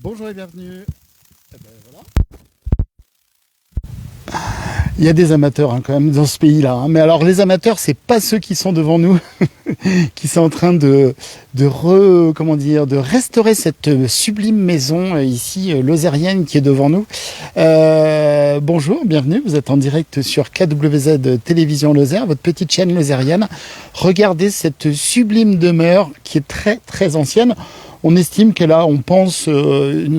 Bonjour et bienvenue. Eh ben, voilà. Il y a des amateurs quand même dans ce pays-là. Mais alors les amateurs, c'est pas ceux qui sont devant nous, qui sont en train de restaurer cette sublime maison ici lozérienne qui est devant nous. Bonjour, bienvenue. Vous êtes en direct sur KWZ Télévision Lozère, votre petite chaîne lozérienne. Regardez cette sublime demeure qui est très très ancienne. On estime qu'elle a, on pense,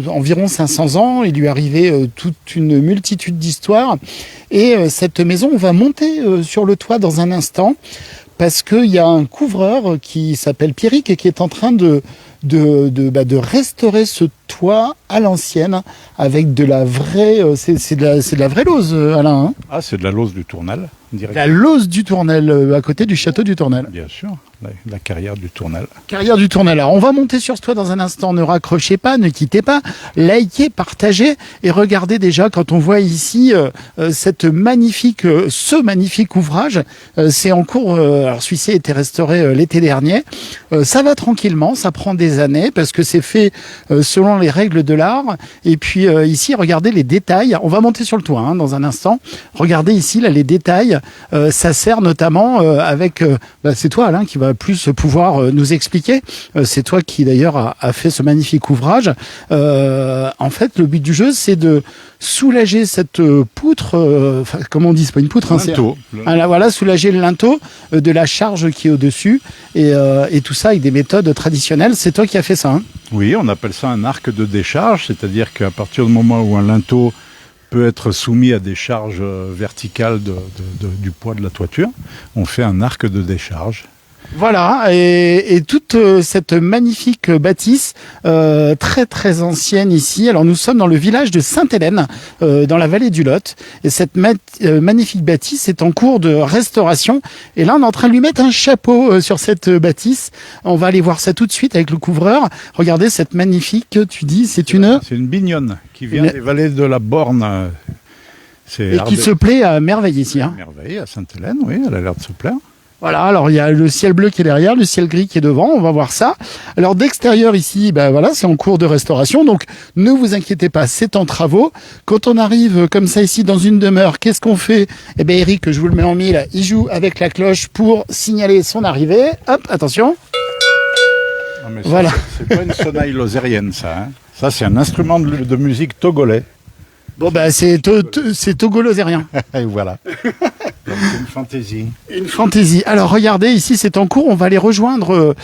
environ 500 ans. Il lui est arrivé toute une multitude d'histoires. Et cette maison, on va monter sur le toit dans un instant parce qu'il y a un couvreur qui s'appelle Pierrick et qui est en train de restaurer ce toit à l'ancienne avec de la vraie, c'est de la vraie lauze, Alain. Hein, ah, c'est de la lauze du Tournel. la lauze du Tournel, à côté du château du Tournel. Bien sûr, la carrière du Tournel. Carrière du Tournel. Alors, on va monter sur ce toit dans un instant. Ne raccrochez pas, ne quittez pas. Likez, partagez et regardez déjà quand on voit ici ce magnifique ouvrage. C'est en cours. Alors, celui-ci a été restauré l'été dernier. Ça va tranquillement. Ça prend des années parce que c'est fait selon les règles de l'art. Et puis ici, regardez les détails. On va monter sur le toit dans un instant. Regardez ici là les détails. Ça sert notamment avec. C'est toi Alain qui va plus pouvoir nous expliquer. C'est toi qui d'ailleurs a fait ce magnifique ouvrage. En fait, le but du jeu, c'est de soulager cette poutre. Comment on dit, c'est pas une poutre, hein, linteau. Voilà, soulager le linteau de la charge qui est au-dessus et tout ça avec des méthodes traditionnelles. C'est toi qui as fait ça. Hein. Oui, on appelle ça un arc de décharge, c'est-à-dire qu'à partir du moment où un linteau peut être soumis à des charges verticales du poids de la toiture, on fait un arc de décharge. Voilà, et toute cette magnifique bâtisse très très ancienne ici. Alors nous sommes dans le village de Sainte-Hélène, dans la vallée du Lot. Et cette magnifique bâtisse est en cours de restauration. Et là, on est en train de lui mettre un chapeau sur cette bâtisse. On va aller voir ça tout de suite avec le couvreur. Regardez cette magnifique, tu dis, c'est une bignonne qui vient des vallées de la Borne. Et qui se plaît à merveille ici. Hein. Merveille à Sainte-Hélène, oui, elle a l'air de se plaire. Voilà, alors il y a le ciel bleu qui est derrière, le ciel gris qui est devant, on va voir ça. Alors d'extérieur ici, voilà, c'est en cours de restauration, donc ne vous inquiétez pas, c'est en travaux. Quand on arrive comme ça ici dans une demeure, qu'est-ce qu'on fait? Eh bien Eric, je vous le mets en mille, il joue avec la cloche pour signaler son arrivée. Hop, attention. Non, mais voilà. C'est pas une sonnaille lozérienne ça, hein. Ça c'est un instrument de musique togolais. Bon c'est togolozérien. Et voilà. Donc c'est une fantaisie. Une fantaisie. Alors regardez, ici c'est en cours, on va aller rejoindre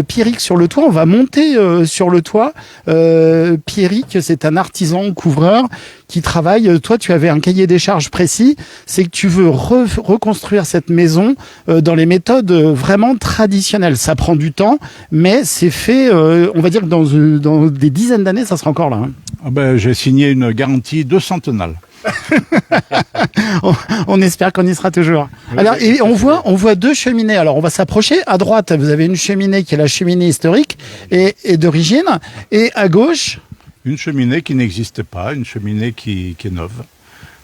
Pierrick sur le toit, on va monter sur le toit. Pierrick, c'est un artisan couvreur qui travaille. Toi, tu avais un cahier des charges précis, c'est que tu veux reconstruire cette maison dans les méthodes vraiment traditionnelles. Ça prend du temps, mais c'est fait, on va dire que dans des dizaines d'années, ça sera encore là. Hein. Ah j'ai signé une garantie 2 centennales. On espère qu'on y sera toujours. Alors, et on voit deux cheminées. Alors, on va s'approcher. À droite, vous avez une cheminée qui est la cheminée historique et d'origine. Et à gauche, une cheminée qui n'existe pas, une cheminée qui est neuve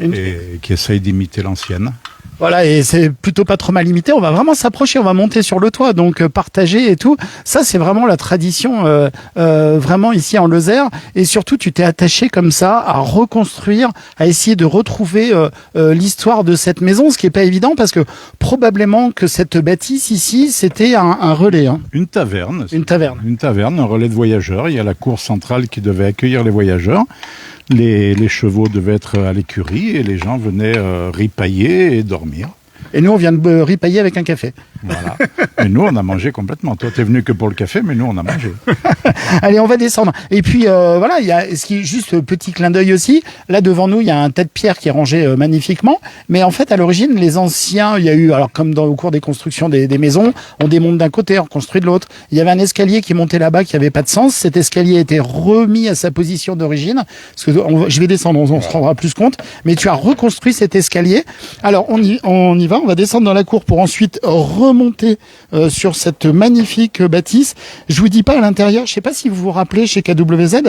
et qui essaye d'imiter l'ancienne. Voilà, et c'est plutôt pas trop mal limité. On va vraiment s'approcher, on va monter sur le toit, donc partager et tout. Ça, c'est vraiment la tradition, vraiment ici en Lozère. Et surtout, tu t'es attaché comme ça à reconstruire, à essayer de retrouver l'histoire de cette maison, ce qui est pas évident parce que probablement que cette bâtisse ici, c'était un relais. Hein. Une taverne. Une taverne. Une taverne, un relais de voyageurs. Il y a la cour centrale qui devait accueillir les voyageurs. Les chevaux devaient être à l'écurie et les gens venaient ripailler et dormir. Et nous, on vient de ripailler avec un café. Voilà. Et nous, on a mangé complètement. Toi, t'es venu que pour le café, mais nous, on a mangé. Allez, on va descendre. Et puis, voilà, il y a ce qui est juste petit clin d'œil aussi. Là, devant nous, il y a un tas de pierres qui est rangé magnifiquement. Mais en fait, à l'origine, les anciens, il y a eu, alors comme au cours des constructions des maisons, on démonte d'un côté, on construit de l'autre. Il y avait un escalier qui montait là-bas qui avait pas de sens. Cet escalier a été remis à sa position d'origine. Parce que je vais descendre, on se rendra plus compte. Mais tu as reconstruit cet escalier. Alors, on y va. On va descendre dans la cour pour ensuite remonter sur cette magnifique bâtisse. Je vous dis pas à l'intérieur, je sais pas si vous vous rappelez chez KWZ,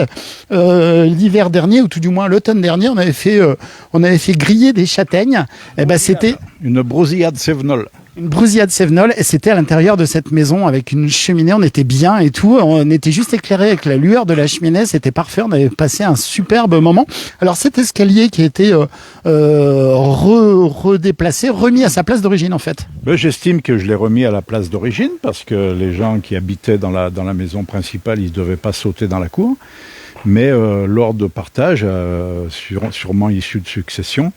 l'hiver dernier ou tout du moins l'automne dernier, on avait fait griller des châtaignes. Et c'était une brosillade sévenole. Une brousillade Sévenol, et c'était à l'intérieur de cette maison avec une cheminée, on était bien et tout, on était juste éclairé avec la lueur de la cheminée, c'était parfait, on avait passé un superbe moment. Alors cet escalier qui a été redéplacé, remis à sa place d'origine en fait. Ben, j'estime que je l'ai remis à la place d'origine parce que les gens qui habitaient dans la maison principale, ils ne devaient pas sauter dans la cour. Mais lors de partage, sûrement issu de succession,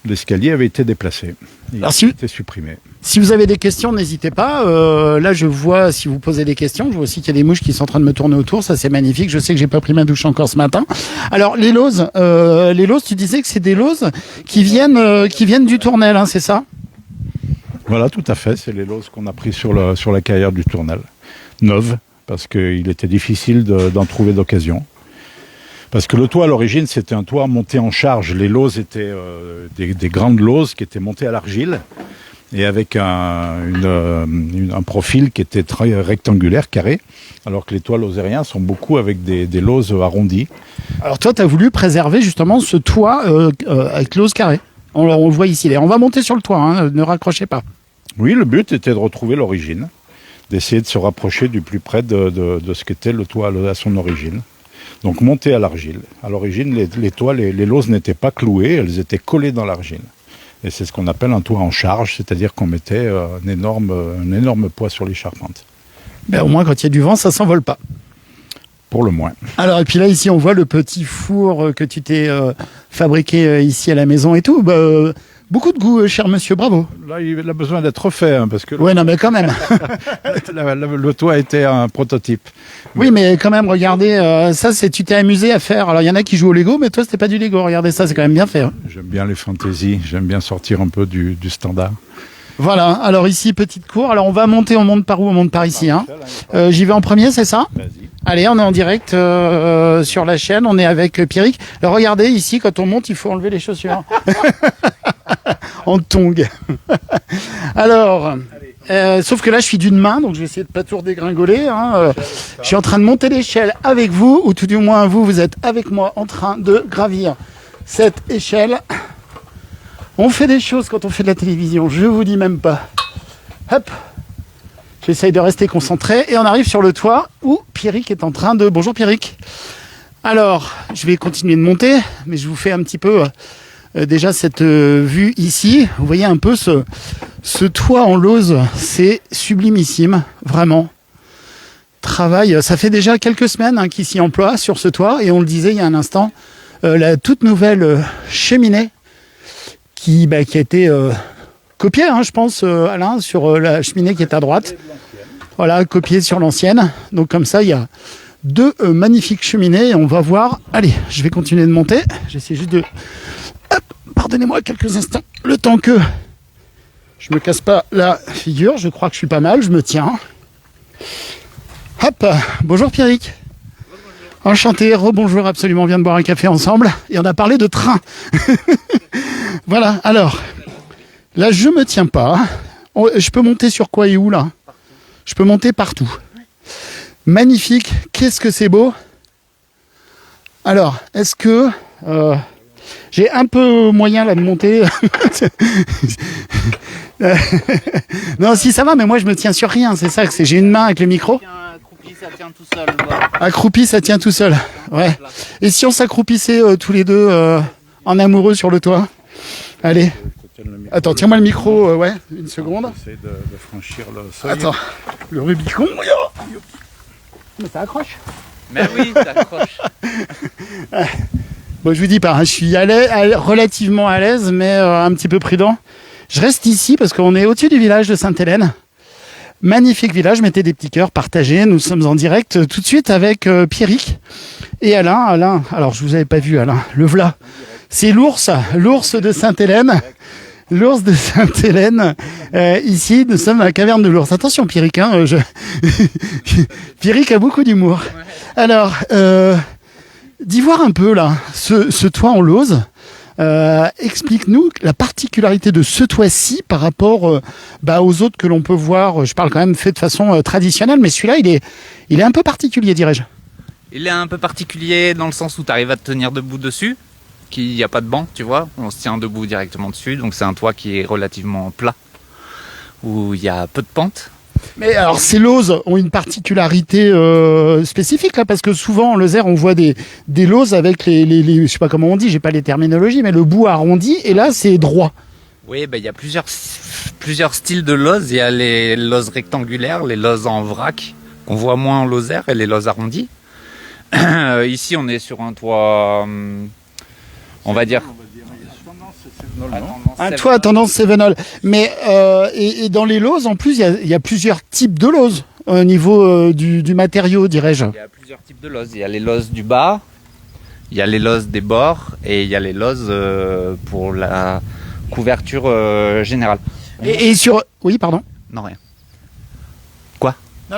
l'escalier avait été déplacé. Il a été supprimé. Si vous avez des questions, n'hésitez pas. Là, je vois, si vous posez des questions, je vois aussi qu'il y a des mouches qui sont en train de me tourner autour. Ça, c'est magnifique. Je sais que j'ai pas pris ma douche encore ce matin. Alors, les lauses, tu disais que c'est des lauses qui viennent du Tournel, hein, c'est ça? Voilà, tout à fait. C'est les lauses qu'on a pris sur la carrière du Tournel. Neuves, parce qu'il était difficile d'en trouver d'occasion. Parce que le toit, à l'origine, c'était un toit monté en charge. Les lauses étaient des grandes lauses qui étaient montées à l'argile et avec un profil qui était très rectangulaire, carré, alors que les toits lausériens sont beaucoup avec des lauses arrondies. Alors toi, tu as voulu préserver justement ce toit avec lauses carrées. On le voit ici. On va monter sur le toit, hein, ne raccrochez pas. Oui, le but était de retrouver l'origine, d'essayer de se rapprocher du plus près de ce qu'était le toit à son origine. Donc monté à l'argile. À l'origine, les toits, les lauses n'étaient pas clouées, elles étaient collées dans l'argile. Et c'est ce qu'on appelle un toit en charge, c'est-à-dire qu'on mettait un énorme poids sur les charpentes. Ben, au moins, quand il y a du vent, ça ne s'envole pas. Pour le moins. Alors, et puis là, ici, on voit le petit four que tu t'es fabriqué ici à la maison et tout. Beaucoup de goût, cher monsieur, bravo. Là, il a besoin d'être refait, hein, parce que... Ouais, non, mais quand même. le toit était un prototype. Oui, mais quand même, regardez, tu t'es amusé à faire. Alors, il y en a qui jouent au Lego, mais toi, c'était pas du Lego. Regardez ça, c'est quand même bien fait. Hein. J'aime bien les fantaisies, j'aime bien sortir un peu du standard. Voilà, alors ici, petite cour. Alors, on monte par où? On monte par ici. Hein. J'y vais en premier, c'est ça? Vas-y. Allez, on est en direct sur la chaîne, on est avec Pierrick. Alors, regardez, ici, quand on monte, il faut enlever les chaussures. En tongs. Alors, sauf que là, je suis d'une main, donc je vais essayer de pas tout redégringoler. Hein. Je suis en train de monter l'échelle avec vous, ou tout du moins, vous êtes avec moi en train de gravir cette échelle. On fait des choses quand on fait de la télévision, je vous dis même pas. Hop, j'essaye de rester concentré et on arrive sur le toit où Pierrick est en train de... Bonjour Pierrick. Alors, je vais continuer de monter, mais je vous fais un petit peu déjà cette vue ici. Vous voyez un peu ce toit en lauze, c'est sublimissime, vraiment. Travail, ça fait déjà quelques semaines qu'il s'y emploie sur ce toit et on le disait il y a un instant, la toute nouvelle cheminée qui a été copiée, hein, je pense, Alain, sur la cheminée qui est à droite. Voilà, copiée sur l'ancienne. Donc comme ça, il y a deux magnifiques cheminées et on va voir. Allez, je vais continuer de monter. J'essaie juste de... Hop, pardonnez-moi quelques instants. Le temps que je me casse pas la figure. Je crois que je suis pas mal, je me tiens. Hop, bonjour Pierrick. Enchanté, rebonjour, absolument, on vient de boire un café ensemble et on a parlé de train. Voilà, alors, là je me tiens pas. Je peux monter sur quoi et où là? Je peux monter partout. Magnifique, qu'est-ce que c'est beau. Alors, est-ce que j'ai un peu moyen là de monter? Non, si ça va, mais moi je me tiens sur rien, c'est ça, j'ai une main avec le micro. Accroupi, ça tient tout seul. Accroupi, ça tient tout seul. Ouais. Et si on s'accroupissait tous les deux en amoureux sur le toit? Allez. Attends, tiens-moi le micro, ouais, une seconde. J'essaie de franchir le seuil. Attends, le Rubicon. Mais ça accroche. Mais oui, ça accroche. Bon, je vous dis pas, hein, je suis relativement à l'aise, mais un petit peu prudent. Je reste ici parce qu'on est au-dessus du village de Sainte-Hélène. Magnifique village, mettez des petits cœurs, partagez. Nous sommes en direct tout de suite avec Pierrick et Alain. Alain, alors je vous avais pas vu Alain, le v'là. C'est l'ours de Sainte-Hélène. L'ours de Sainte-Hélène. Ici, nous sommes à la caverne de l'ours. Attention Pierrick, hein, Pierrick a beaucoup d'humour. Alors, d'y voir un peu là, ce toit en lauze. Explique-nous la particularité de ce toit-ci par rapport aux autres que l'on peut voir. Je parle quand même fait de façon traditionnelle, mais celui-là, il est un peu particulier, dirais-je. Il est un peu particulier dans le sens où tu arrives à te tenir debout dessus, qu'il n'y a pas de banc, tu vois. On se tient debout directement dessus, donc c'est un toit qui est relativement plat. où il y a peu de pente. Mais alors, ces lozes ont une particularité spécifique là, parce que souvent en Lozère, on voit des lozes avec je sais pas comment on dit, j'ai pas les terminologies, mais le bout arrondi, et là, c'est droit. Oui, il y a plusieurs styles de lozes. Il y a les lozes rectangulaires, les lozes en vrac, qu'on voit moins en Lozère, et les lozes arrondies. Ici, on est sur un toit, on va dire... Un toit à tendance Cévenol. Mais et dans les lozes, en plus, il y a plusieurs types de lozes au niveau du matériau, dirais-je. Il y a plusieurs types de lozes. Il y a les lozes du bas, il y a les lozes des bords, et il y a les lozes pour la couverture générale. Et sur... Oui, pardon. Non, rien.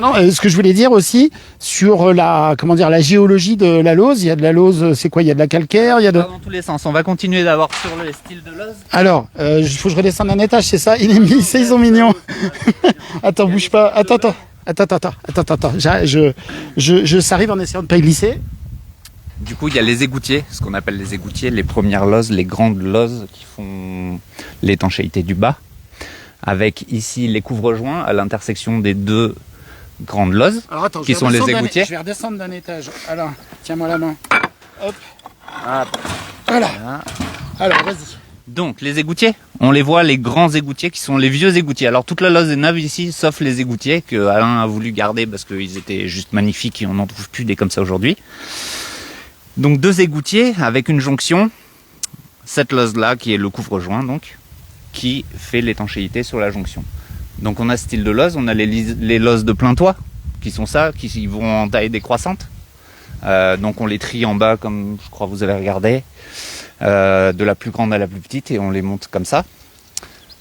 Non, ce que je voulais dire aussi, sur la géologie de la lose, il y a de la lose, c'est quoi? Il y a de la calcaire, il y a de... Dans tous les sens. On va continuer d'abord sur les styles de lose. Alors, il faut que je redescende un étage, c'est ça? Il est mis, ils sont mignons. Attends, bouge pas. Attends. Ça arrive en essayant de pas y glisser. Du coup, il y a les égoutiers, ce qu'on appelle les égoutiers, les premières lozes, les grandes lozes qui font l'étanchéité du bas. Avec ici les couvre-joints à l'intersection des deux grandes lozes, alors attends, qui sont les égoutiers. Je vais redescendre d'un étage. Alors, tiens-moi la main. Hop. Ah, Voilà. Alors, vas-y. donc, les égoutiers, on les voit, les grands égoutiers qui sont les vieux égoutiers. Alors, toute la loze est neuve ici, sauf les égoutiers que Alain a voulu garder parce qu'ils étaient juste magnifiques et on n'en trouve plus des comme ça aujourd'hui. Donc, deux égoutiers avec une jonction. Cette loze-là, qui est le couvre-joint, donc, qui fait l'étanchéité sur la jonction. Donc on a ce style de lose, on a les lozes de plein toit, qui sont ça, qui vont en taille décroissante. Donc on les trie en bas, comme je crois que vous avez regardé, de la plus grande à la plus petite, et on les monte comme ça.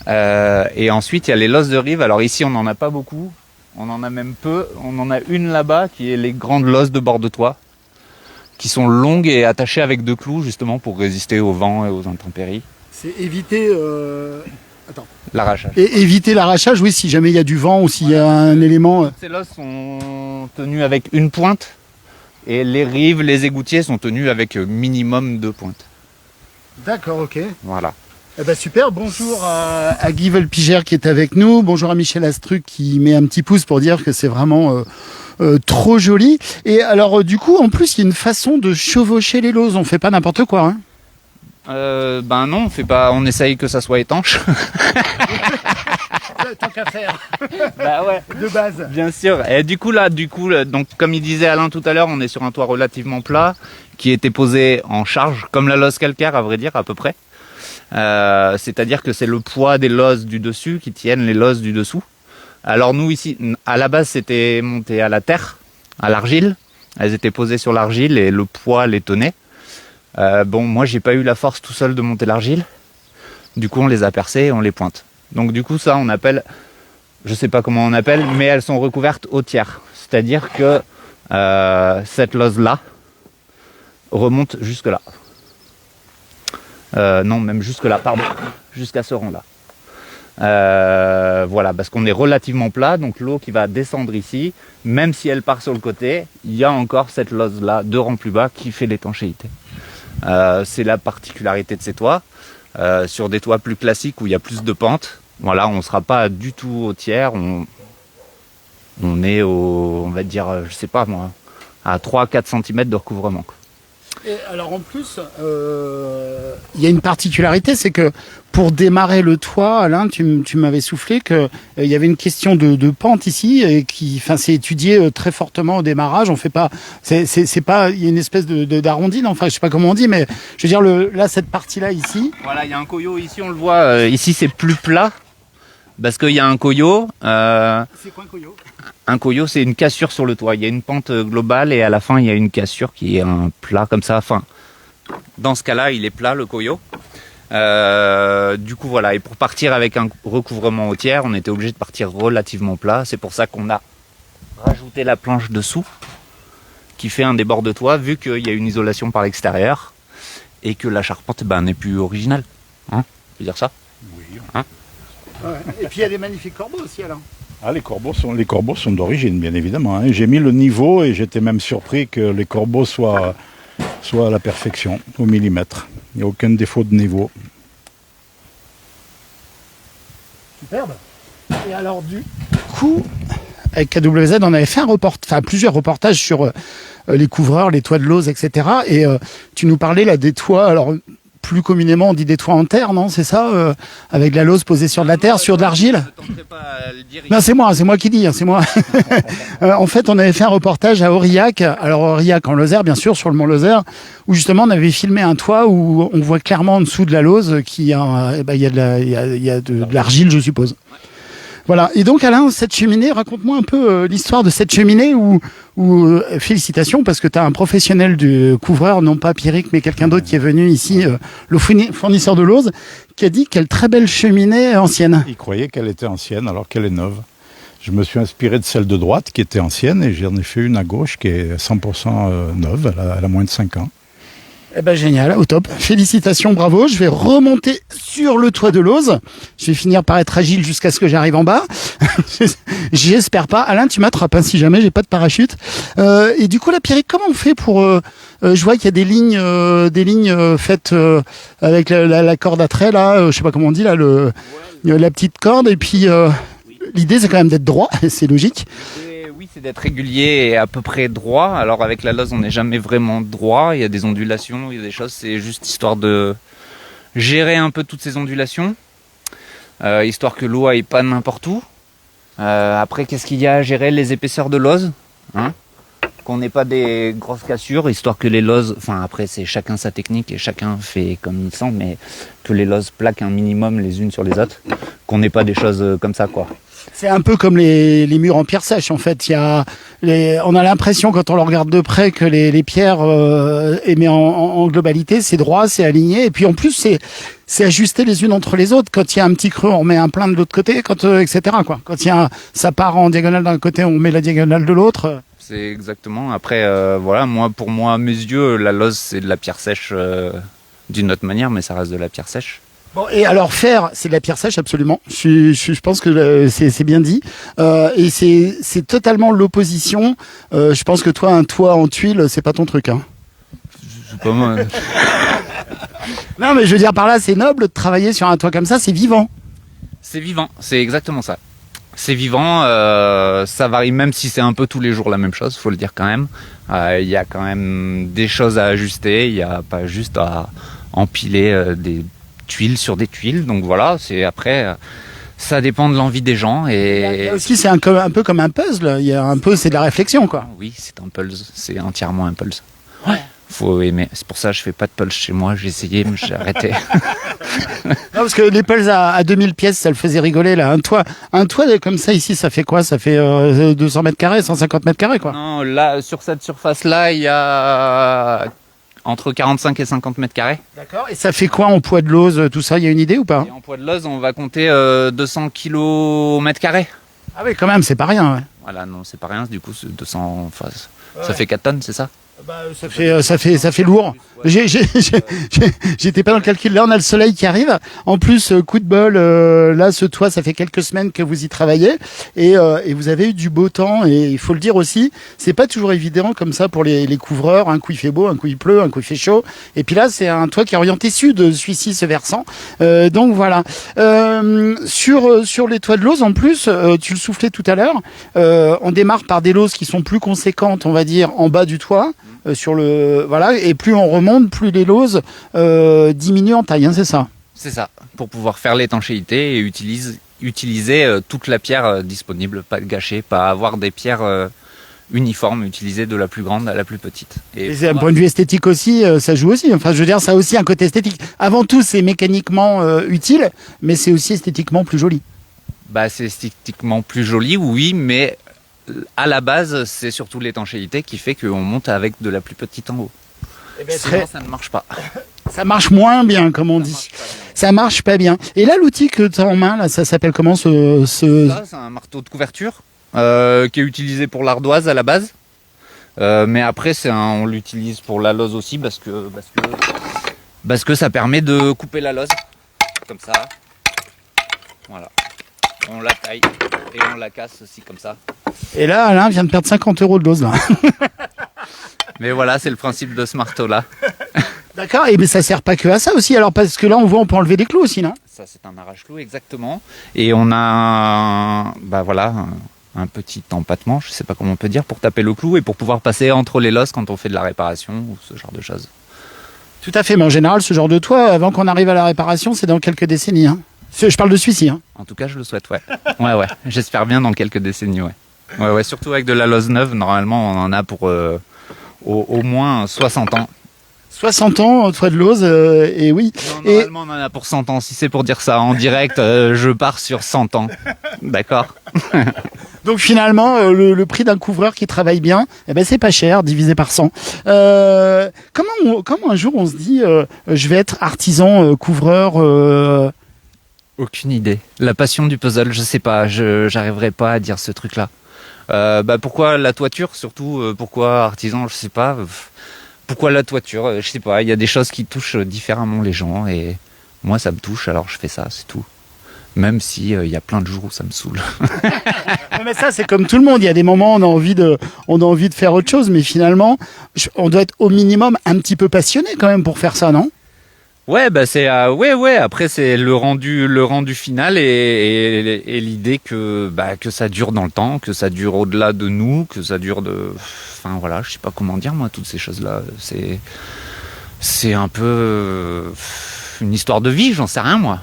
Et ensuite il y a les lozes de rive. Alors ici on n'en a pas beaucoup, on en a même peu. On en a une là-bas, qui est les grandes lozes de bord de toit, qui sont longues et attachées avec deux clous, justement pour résister au vent et aux intempéries. C'est éviter... L'arrachage. Et éviter l'arrachage, oui, si jamais il y a du vent ou s'il y a un élément... Ces lozes sont tenues avec une pointe et les rives, les égoutiers sont tenus avec minimum deux pointes. D'accord, ok. Voilà. Eh ben super, bonjour à Guy Volpigère qui est avec nous, bonjour à Michel Astruc qui met un petit pouce pour dire que c'est vraiment trop joli. Et alors du coup, en plus, il y a une façon de chevaucher les lozes, on fait pas n'importe quoi, hein. Non, on fait pas, on essaye que ça soit étanche. Tant qu'à faire. Bah ouais. De base. Bien sûr. Et du coup, donc comme il disait Alain tout à l'heure, on est sur un toit relativement plat qui était posé en charge, comme la loze calcaire à vrai dire à peu près. C'est-à-dire que c'est le poids des lozes du dessus qui tiennent les lozes du dessous. Alors nous ici, à la base, c'était monté à la terre, à l'argile. Elles étaient posées sur l'argile et le poids les tenait. Moi j'ai pas eu la force tout seul de monter l'argile. Du coup on les a percées et on les pointe. Donc du coup ça on appelle, je sais pas comment on appelle, mais elles sont recouvertes au tiers. C'est-à-dire que cette loze là remonte jusque là. Non, même jusque là, pardon, jusqu'à ce rang là. Voilà, parce qu'on est relativement plat, donc l'eau qui va descendre ici, même si elle part sur le côté, il y a encore cette loze là, 2 rangs plus bas, qui fait l'étanchéité. C'est la particularité de ces toits. Sur des toits plus classiques où il y a plus de pente, voilà, on ne sera pas du tout au tiers, on est on va dire, je sais pas moi, à 3-4 cm de recouvrement. Et alors en plus, il y a une particularité, c'est que pour démarrer le toit, Alain, tu m'avais soufflé que il y avait une question de pente ici et c'est étudié très fortement au démarrage. On fait pas, c'est pas, il y a une espèce d'arrondi, enfin je sais pas comment on dit, mais je veux dire là cette partie-là ici. Voilà, il y a un coyot ici, on le voit. Ici c'est plus plat parce qu'il y a un coyot. C'est quoi un coyot? Un coyot, c'est une cassure sur le toit. Il y a une pente globale et à la fin, il y a une cassure qui est un plat comme ça. Enfin, dans ce cas-là, il est plat, le coyot. Du coup, voilà. Et pour partir avec un recouvrement au tiers, on était obligé de partir relativement plat. C'est pour ça qu'on a rajouté la planche dessous, qui fait un débord de toit, vu qu'il y a une isolation par l'extérieur et que la charpente n'est plus originale. Hein, je veux dire ça? Oui. Hein? Ouais. Et puis il y a des magnifiques corbeaux aussi, Alain. Ah, les corbeaux sont d'origine, bien évidemment, hein. J'ai mis le niveau et j'étais même surpris que les corbeaux soient à la perfection, au millimètre. Il n'y a aucun défaut de niveau. Superbe. Et alors du coup, avec KWZ, on avait fait plusieurs reportages sur les couvreurs, les toits de Lozes, etc. Et tu nous parlais là des toits, alors plus communément on dit des toits en terre, non? C'est ça, avec de la lauze posée sur de la terre, sur de l'argile? Non, c'est moi qui dis, hein, c'est moi. En fait, on avait fait un reportage à Aurillac, alors Aurillac en Lozère, bien sûr, sur le mont Lozère, où justement on avait filmé un toit où on voit clairement en dessous de la lauze qu'il y a, il y a de l'argile, je suppose. Voilà. Et donc, Alain, cette cheminée, raconte-moi un peu l'histoire de cette cheminée où félicitations, parce que tu as un professionnel du couvreur, non pas Pierrick, mais quelqu'un d'autre qui est venu ici, le fournisseur de lauze, qui a dit quelle très belle cheminée ancienne. Il croyait qu'elle était ancienne alors qu'elle est neuve. Je me suis inspiré de celle de droite qui était ancienne et j'en ai fait une à gauche qui est 100% neuve, elle a moins de 5 ans. Eh ben génial, au top. Félicitations, bravo. Je vais remonter sur le toit de Lozes. Je vais finir par être agile jusqu'à ce que j'arrive en bas. J'espère pas. Alain, tu m'attrapes, hein, si jamais j'ai pas de parachute. Et du coup, là, Pierrick, comment on fait pour... je vois qu'il y a des lignes faites avec la corde à trait, là. Je sais pas comment on dit, là, la petite corde. Et puis, l'idée, c'est quand même d'être droit. C'est logique. Oui, c'est d'être régulier et à peu près droit. Alors avec la Loze, on n'est jamais vraiment droit. Il y a des ondulations, il y a des choses. C'est juste histoire de gérer un peu toutes ces ondulations, histoire que l'eau aille pas n'importe où. Après, qu'est-ce qu'il y a à gérer? Les épaisseurs de Loze, hein, qu'on n'ait pas des grosses cassures, histoire que les Lozes... Enfin, après, c'est chacun sa technique et chacun fait comme il sent, mais que les Lozes plaquent un minimum les unes sur les autres, qu'on n'ait pas des choses comme ça, quoi. C'est un peu comme les murs en pierre sèche, en fait. On a l'impression, quand on le regarde de près, que les pierres, mais en globalité, c'est droit, c'est aligné. Et puis en plus, c'est ajusté les unes entre les autres. Quand il y a un petit creux, on met un plein de l'autre côté, etc., quoi. Quand ça part en diagonale d'un côté, on met la diagonale de l'autre. C'est exactement. Après, voilà, pour moi, à mes yeux, la Loze, c'est de la pierre sèche d'une autre manière, mais ça reste de la pierre sèche. Bon, et alors c'est de la pierre sèche, absolument. Je pense que c'est bien dit. Et c'est totalement l'opposition. Je pense que toi, un toit en tuile, c'est pas ton truc, hein. C'est pas moi. Non, mais je veux dire par là, c'est noble de travailler sur un toit comme ça, c'est vivant. C'est vivant, c'est exactement ça. C'est vivant, ça varie même si c'est un peu tous les jours la même chose, faut le dire quand même. Il y a quand même des choses à ajuster, il n'y a pas juste à empiler des tuiles sur des tuiles. Donc voilà, après, ça dépend de l'envie des gens. Et aussi, c'est un peu comme un puzzle, c'est de la réflexion, quoi. Oui, c'est un puzzle, c'est entièrement un puzzle. Ouais. Faut aimer. C'est pour ça que je fais pas de pulse chez moi. J'ai essayé, mais j'ai arrêté. Non, parce que les pulses à 2000 pièces, ça le faisait rigoler, là. Un toit comme ça, ici, ça fait quoi? Ça fait 200 mètres carrés, 150 mètres carrés, quoi. Non, là, sur cette surface-là, il y a entre 45 et 50 mètres carrés. D'accord. Et ça fait quoi en poids de Lozes, tout ça? Il y a une idée ou pas? Et en poids de Lozes, on va compter 200 kilos au mètre carré. Ah oui, quand même, c'est pas rien, ouais. Voilà, non, c'est pas rien. Du coup, c'est 200... Enfin, ça fait 4 tonnes, c'est ça? Bah, ça fait lourd. J'étais pas dans le calcul. Là, on a le soleil qui arrive. En plus, coup de bol, là, ce toit, ça fait quelques semaines que vous y travaillez et vous avez eu du beau temps. Et il faut le dire aussi, c'est pas toujours évident comme ça pour les couvreurs. Un coup il fait beau, un coup il pleut, un coup il fait chaud. Et puis là, c'est un toit qui est orienté sud, celui-ci, ce versant. Donc voilà. Sur les toits de Lozes, en plus, tu le soufflais tout à l'heure. On démarre par des Lozes qui sont plus conséquentes, on va dire, en bas du toit. Voilà, et plus on remonte, plus les Lozes diminuent en taille, hein, c'est ça? C'est ça, pour pouvoir faire l'étanchéité et utiliser toute la pierre disponible, pas gâcher, pas avoir des pierres uniformes, utiliser de la plus grande à la plus petite. Et c'est un point de vue esthétique aussi, ça joue aussi. Enfin, je veux dire, ça a aussi un côté esthétique. Avant tout, c'est mécaniquement utile, mais c'est aussi esthétiquement plus joli. Bah, c'est esthétiquement plus joli, oui, mais à la base, c'est surtout l'étanchéité qui fait qu'on monte avec de la plus petite en haut. Eh ben, sinon, ça ne marche pas. Ça marche moins bien, comme on dit. Ça marche pas bien. Et là, l'outil que tu as en main, là, ça s'appelle comment Ça, c'est un marteau de couverture qui est utilisé pour l'ardoise à la base. Mais après, on l'utilise pour la Loze aussi parce que ça permet de couper la Loze. Comme ça. Voilà. On la taille et on la casse aussi comme ça. Et là, Alain vient de perdre 50 € de Lozes, là. Mais voilà, c'est le principe de ce marteau-là. D'accord, et mais ça sert pas que à ça aussi, alors parce que là, on peut enlever des clous aussi, non? Ça, c'est un arrache-clou, exactement. Et on a un petit empattement, je sais pas comment on peut dire, pour taper le clou et pour pouvoir passer entre les losses quand on fait de la réparation ou ce genre de choses. Tout à fait, mais en général, ce genre de toit, avant qu'on arrive à la réparation, c'est dans quelques décennies. Hein. Je parle de celui-ci. Hein. En tout cas, je le souhaite, ouais. Ouais. J'espère bien dans quelques décennies, ouais. Ouais, surtout avec de la lose neuve, normalement, on en a pour au moins 60 ans. 60 ans, toit de Lose, et oui. Non, normalement, on en a pour 100 ans. Si c'est pour dire ça en direct, je pars sur 100 ans. D'accord. Donc finalement, le prix d'un couvreur qui travaille bien, eh ben c'est pas cher, divisé par 100. Comment un jour on se dit, je vais être artisan couvreur Aucune idée. La passion du puzzle, je sais pas. J'arriverai pas à dire ce truc-là. Pourquoi la toiture, surtout pourquoi artisan, je sais pas. Pourquoi la toiture, je sais pas. Il y a des choses qui touchent différemment les gens et moi ça me touche, alors je fais ça, c'est tout. Même si il y a plein de jours où ça me saoule. Mais ça, c'est comme tout le monde. Il y a des moments où on a envie de faire autre chose, mais finalement, on doit être au minimum un petit peu passionné quand même pour faire ça, non? Ouais, c'est ouais. Après, c'est le rendu final et l'idée que ça dure dans le temps, que ça dure au-delà de nous, que ça dure enfin voilà, je sais pas comment dire moi toutes ces choses-là. C'est un peu une histoire de vie, j'en sais rien moi.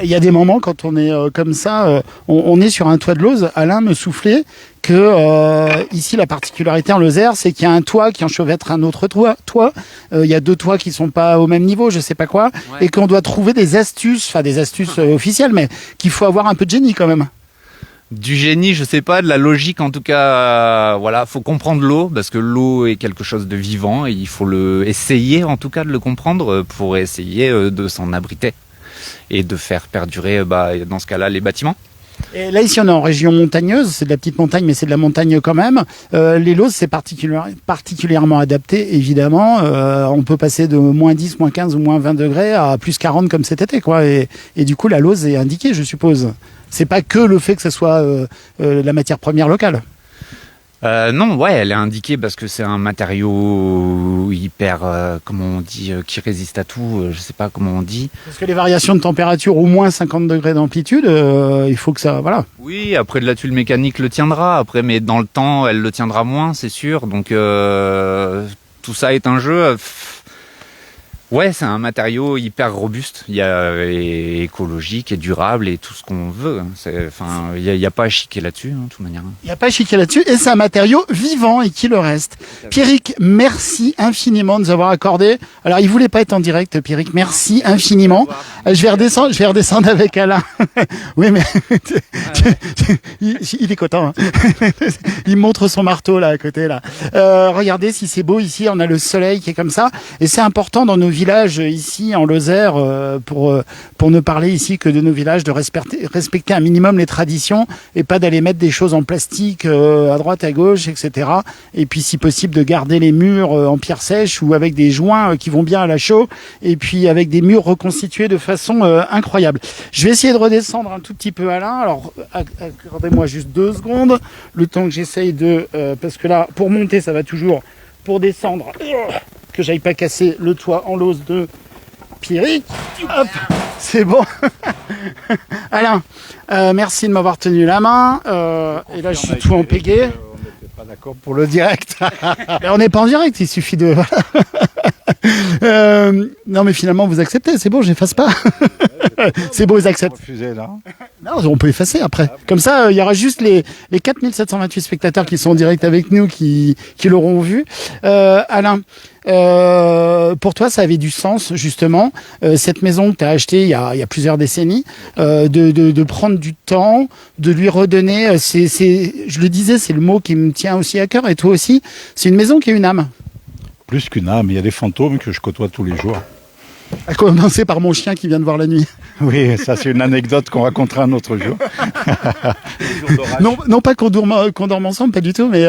Il y a des moments quand on est comme ça, on est sur un toit de Lose. Alain me soufflait que ici la particularité en Lozère, c'est qu'il y a un toit qui enchevêtre un autre toit. Il y a deux toits qui sont pas au même niveau, je sais pas quoi, ouais. Et qu'on doit trouver des astuces officielles, mais qu'il faut avoir un peu de génie quand même. Du génie, je sais pas, de la logique en tout cas. Faut comprendre l'eau parce que l'eau est quelque chose de vivant et il faut essayer en tout cas de le comprendre pour essayer de s'en abriter. Et de faire perdurer, dans ce cas-là, les bâtiments. Et là, ici, on est en région montagneuse. C'est de la petite montagne, mais c'est de la montagne quand même. Les Lozes, c'est particulièrement adapté, évidemment. On peut passer de moins 10, moins 15 ou moins 20 degrés à plus 40 comme cet été, quoi. Et du coup, la Lose est indiquée, je suppose. C'est pas que le fait que ce soit la matière première locale. Non, ouais, elle est indiquée parce que c'est un matériau hyper, comment on dit, qui résiste à tout, je sais pas comment on dit. Parce que les variations de température, au moins 50 degrés d'amplitude, il faut que ça, voilà. Oui, après de la tuile mécanique le tiendra, après, mais dans le temps, elle le tiendra moins, c'est sûr, donc tout ça est un jeu. Ouais, c'est un matériau hyper robuste, et écologique et durable et tout ce qu'on veut. Il y a pas à chiquer là-dessus, de toute manière. Il n'y a pas à chiquer là-dessus et c'est un matériau vivant et qui le reste. Pierrick, merci infiniment de nous avoir accordé. Alors, il voulait pas être en direct, Pierrick. Merci infiniment. Je vais redescendre avec Alain. Oui, mais il est content. Hein. Il montre son marteau là à côté là. Regardez si c'est beau ici. On a le soleil qui est comme ça et c'est important dans nos villages ici en Lozère pour ne parler ici que de nos villages, de respecter un minimum les traditions et pas d'aller mettre des choses en plastique à droite, à gauche, etc. Et puis si possible de garder les murs en pierre sèche ou avec des joints qui vont bien à la chaux et puis avec des murs reconstitués de façon incroyable. Je vais essayer de redescendre un tout petit peu Alain. Alors accordez-moi juste 2 secondes le temps que j'essaye parce que là pour monter ça va toujours, pour descendre que j'aille pas casser le toit en Lose de Pierrick. Hop, c'est bon. Alain, merci de m'avoir tenu la main. Et là, je suis tout empégué. On n'était pas d'accord pour le direct. Mais on n'est pas en direct, il suffit de... non, mais finalement, vous acceptez. C'est bon, j'efface pas. C'est bon, ils acceptent. Refusé, là. Non, on peut effacer après. Comme ça, il y aura juste les 4728 spectateurs qui sont en direct avec nous qui l'auront vu. Alain, pour toi, ça avait du sens, justement, cette maison que tu as achetée il y a plusieurs décennies, de prendre du temps, de lui redonner, je le disais, c'est le mot qui me tient aussi à cœur, et toi aussi, c'est une maison qui a une âme. Plus qu'une âme, il y a des fantômes que je côtoie tous les jours. À commencer par mon chien qui vient de voir la nuit. Oui, ça c'est une anecdote qu'on racontera un autre jour. non pas qu'on dorme ensemble, pas du tout, mais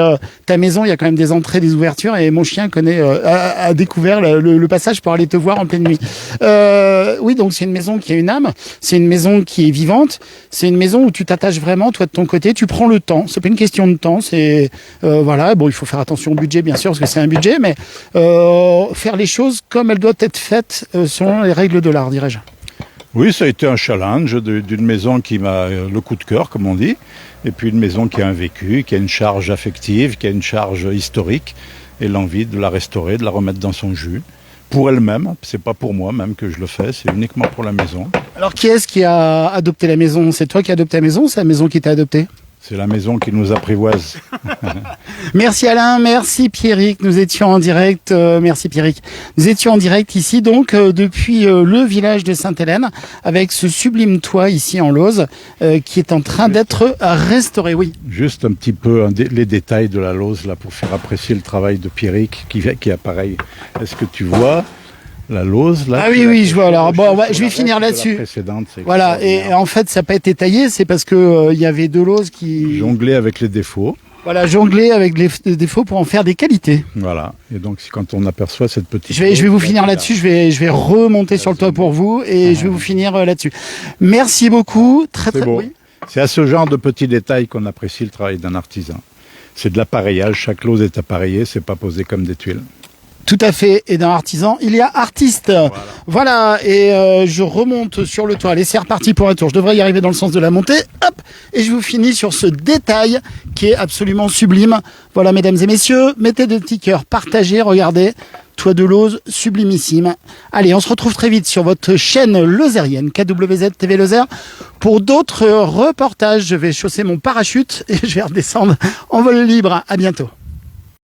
ta maison, il y a quand même des entrées, des ouvertures, et mon chien a découvert le passage pour aller te voir en pleine nuit. Oui, donc c'est une maison qui a une âme, c'est une maison qui est vivante, c'est une maison où tu t'attaches vraiment, toi de ton côté, tu prends le temps. C'est pas une question de temps, c'est voilà. Bon, il faut faire attention au budget, bien sûr, parce que c'est un budget, mais faire les choses comme elles doivent être faites selon les règles de l'art, dirais-je. Oui, ça a été un challenge d'une maison qui m'a le coup de cœur, comme on dit, et puis une maison qui a un vécu, qui a une charge affective, qui a une charge historique, et l'envie de la restaurer, de la remettre dans son jus. Pour elle-même, c'est pas pour moi même que je le fais, c'est uniquement pour la maison. Alors, qui est-ce qui a adopté la maison? C'est toi qui as adopté la maison ou c'est la maison qui t'a adopté? C'est la maison qui nous apprivoise. Merci Alain, merci Pierrick. Nous étions en direct, merci Pierrick. Nous étions en direct ici donc depuis le village de Sainte-Hélène avec ce sublime toit ici en Lozes qui est en train d'être restauré. Oui. Juste un petit peu les détails de la Lose là pour faire apprécier le travail de Pierrick qui appareil. Est-ce que tu vois la Lose là? Ah oui, oui, je vois. Alors bon, je vais finir là-dessus. Voilà, et en fait, ça n'a pas été taillé, c'est parce que il y avait deux loses qui jonglaient avec les défauts. Voilà, jongler avec les défauts pour en faire des qualités. Voilà. Et donc, quand on aperçoit cette petite... Je vais vous finir là-dessus. Je vais remonter sur le toit pour vous et je vais vous finir là-dessus. Merci beaucoup. Très beau. Oui. C'est à ce genre de petits détails qu'on apprécie le travail d'un artisan. C'est de l'appareillage. Chaque lose est appareillée. C'est pas posé comme des tuiles. Tout à fait. Et dans artisan, il y a artiste. Voilà. Et je remonte sur le toit. Allez, c'est reparti pour un tour. Je devrais y arriver dans le sens de la montée. Hop. Et je vous finis sur ce détail qui est absolument sublime. Voilà, mesdames et messieurs. Mettez des petits cœurs. Partagez. Regardez. Toit de Lozes, sublimissime. Allez, on se retrouve très vite sur votre chaîne lozérienne, KWZ TV Lozère, pour d'autres reportages. Je vais chausser mon parachute et je vais redescendre en vol libre. À bientôt.